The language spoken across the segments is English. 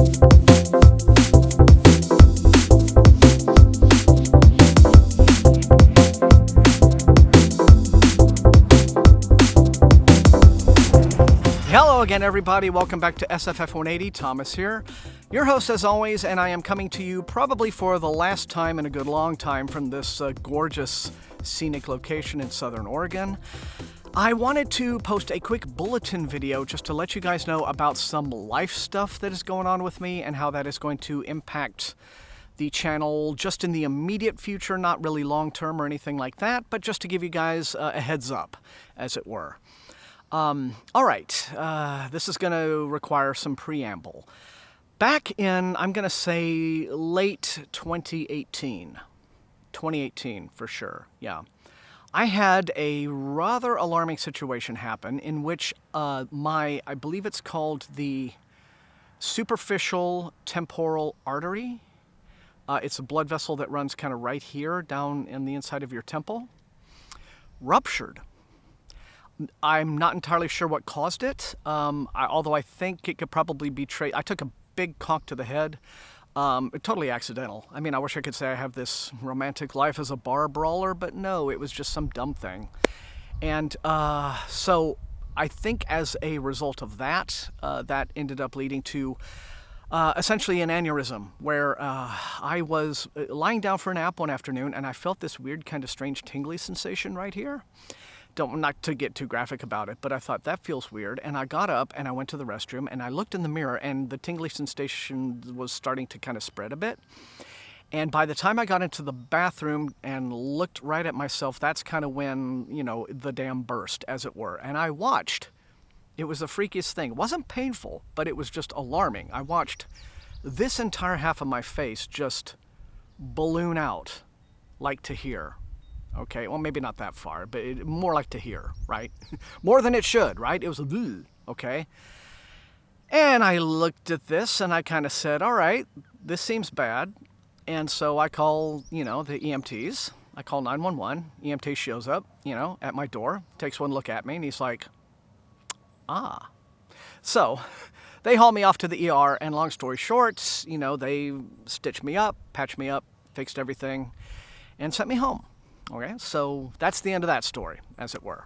Hello again, everybody. Welcome back to SFF180. Thomas here, your host as always, and I am coming to you probably for the last time in a good long time from this gorgeous scenic location in Southern Oregon. I wanted to post a quick bulletin video just to let you guys know about some life stuff that is going on with me and how that is going to impact the channel just in the immediate future, not really long term or anything like that, but just to give you guys a heads up, as it were. All right, this is going to require some preamble. Back in, I'm going to say, late 2018 for sure, yeah. I had a rather alarming situation happen in which I believe it's called the superficial temporal artery. It's a blood vessel that runs kind of right here down in the inside of your temple. Ruptured. I'm not entirely sure what caused it, although I think it could probably be I took a big conk to the head, totally accidental. I mean, I wish I could say I have this romantic life as a bar brawler, but no, it was just some dumb thing. And so I think as a result of that, that ended up leading to essentially an aneurysm, where I was lying down for a nap one afternoon, and I felt this weird kind of strange tingly sensation right here. Not to get too graphic about it, but I thought that feels weird, and I got up and I went to the restroom and I looked in the mirror, and the tingly sensation was starting to kind of spread a bit. And by the time I got into the bathroom and looked right at myself, that's kind of when, you know, the dam burst, as it were. And I watched. It was the freakiest thing. It wasn't painful, but it was just alarming. I watched this entire half of my face just balloon out, like to here. Okay, well, maybe not that far, but more like to here, right? More than it should, right? It was okay. And I looked at this and I kind of said, all right, this seems bad. And so I call, the EMTs. I call 911. EMT shows up, at my door, takes one look at me, and he's like, ah. So they haul me off to the ER, and long story short, they stitched me up, patched me up, fixed everything, and sent me home. Okay, so that's the end of that story, as it were.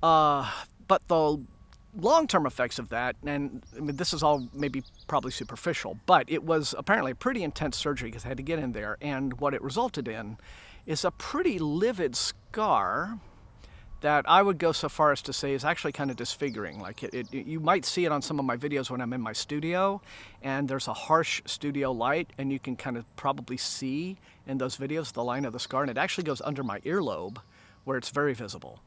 But the long-term effects of that, and I mean, this is all probably superficial, but it was apparently a pretty intense surgery because I had to get in there, and what it resulted in is a pretty livid scar that I would go so far as to say is actually kind of disfiguring. Like you might see it on some of my videos when I'm in my studio, and there's a harsh studio light, and you can kind of probably see in those videos the line of the scar, and it actually goes under my earlobe where it's very visible.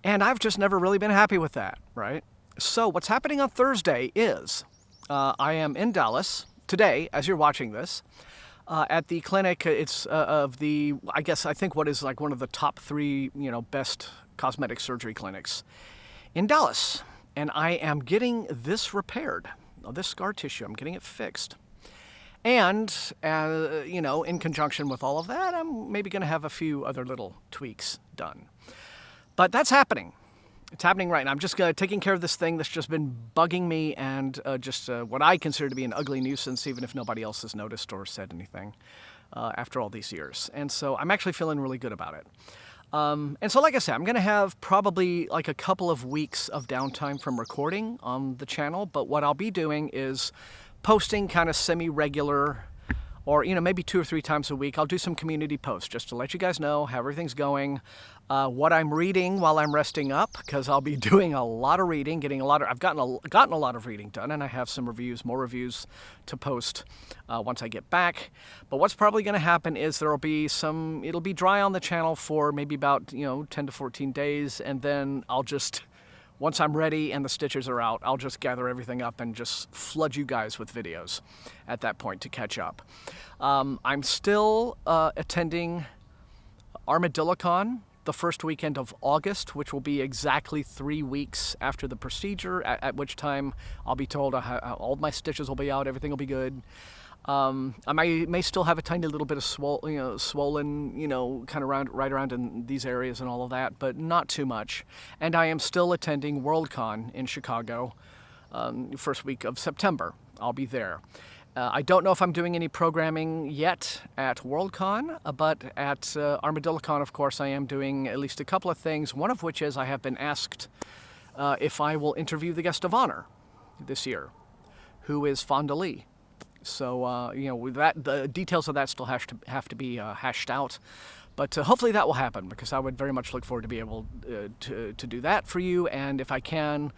And I've just never really been happy with that, right? So what's happening on Thursday is I am in Dallas today, as you're watching this, at the clinic. It's I think what is like one of the top 3, best cosmetic surgery clinics in Dallas. And I am getting this repaired, this scar tissue. I'm getting it fixed. And, in conjunction with all of that, I'm maybe going to have a few other little tweaks done. But that's happening. It's happening right now. I'm just taking care of this thing that's just been bugging me, and what I consider to be an ugly nuisance, even if nobody else has noticed or said anything after all these years. And so I'm actually feeling really good about it. And so like I said, I'm going to have probably like a couple of weeks of downtime from recording on the channel, but what I'll be doing is posting kind of semi-regular, or maybe 2 or 3 times a week. I'll do some community posts just to let you guys know how everything's going, what I'm reading while I'm resting up, because I'll be doing a lot of reading, I've gotten a lot of reading done, and I have some more reviews to post once I get back. But what's probably going to happen is it'll be dry on the channel for maybe about 10 to 14 days, and then once I'm ready and the stitches are out, I'll just gather everything up and just flood you guys with videos at that point to catch up. I'm still attending ArmadilloCon the first weekend of August, which will be exactly 3 weeks after the procedure, at which time I'll be told all my stitches will be out, everything will be good. I may still have a tiny little bit of swollen, kind of right around in these areas and all of that, but not too much. And I am still attending Worldcon in Chicago, first week of September. I'll be there. I don't know if I'm doing any programming yet at Worldcon, but at ArmadilloCon, of course, I am doing at least a couple of things, one of which is I have been asked if I will interview the guest of honor this year, who is Fonda Lee. So, the details of that still have to be hashed out. But hopefully that will happen, because I would very much look forward to be able to do that for you, and if I can,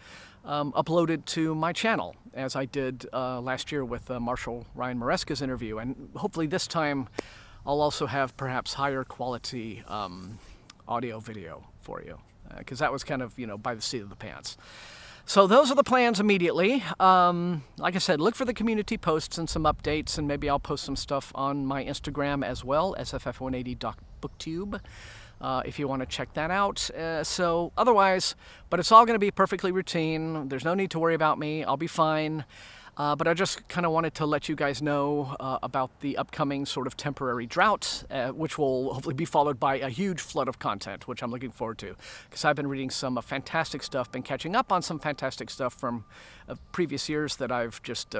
upload it to my channel, as I did last year with Marshal Ryan Maresca's interview. And hopefully this time I'll also have perhaps higher quality audio video for you, because that was kind of, by the seat of the pants. So those are the plans immediately. Like I said, look for the community posts and some updates, and maybe I'll post some stuff on my Instagram as well, SFF180.booktube, if you want to check that out. So otherwise, but it's all going to be perfectly routine. There's no need to worry about me. I'll be fine. But I just kind of wanted to let you guys know about the upcoming sort of temporary drought, which will hopefully be followed by a huge flood of content, which I'm looking forward to, because I've been reading some fantastic stuff, been catching up on some fantastic stuff from previous years that I've just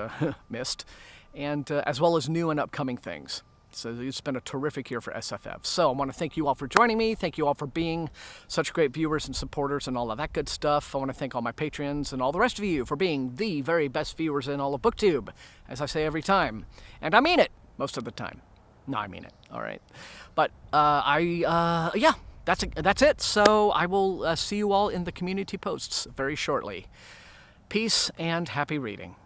missed, and as well as new and upcoming things. So it's been a terrific year for SFF. So I want to thank you all for joining me. Thank you all for being such great viewers and supporters and all of that good stuff. I want to thank all my patrons and all the rest of you for being the very best viewers in all of BookTube, as I say every time. And I mean it most of the time. No, I mean it. All right. But yeah, that's it. So I will see you all in the community posts very shortly. Peace and happy reading.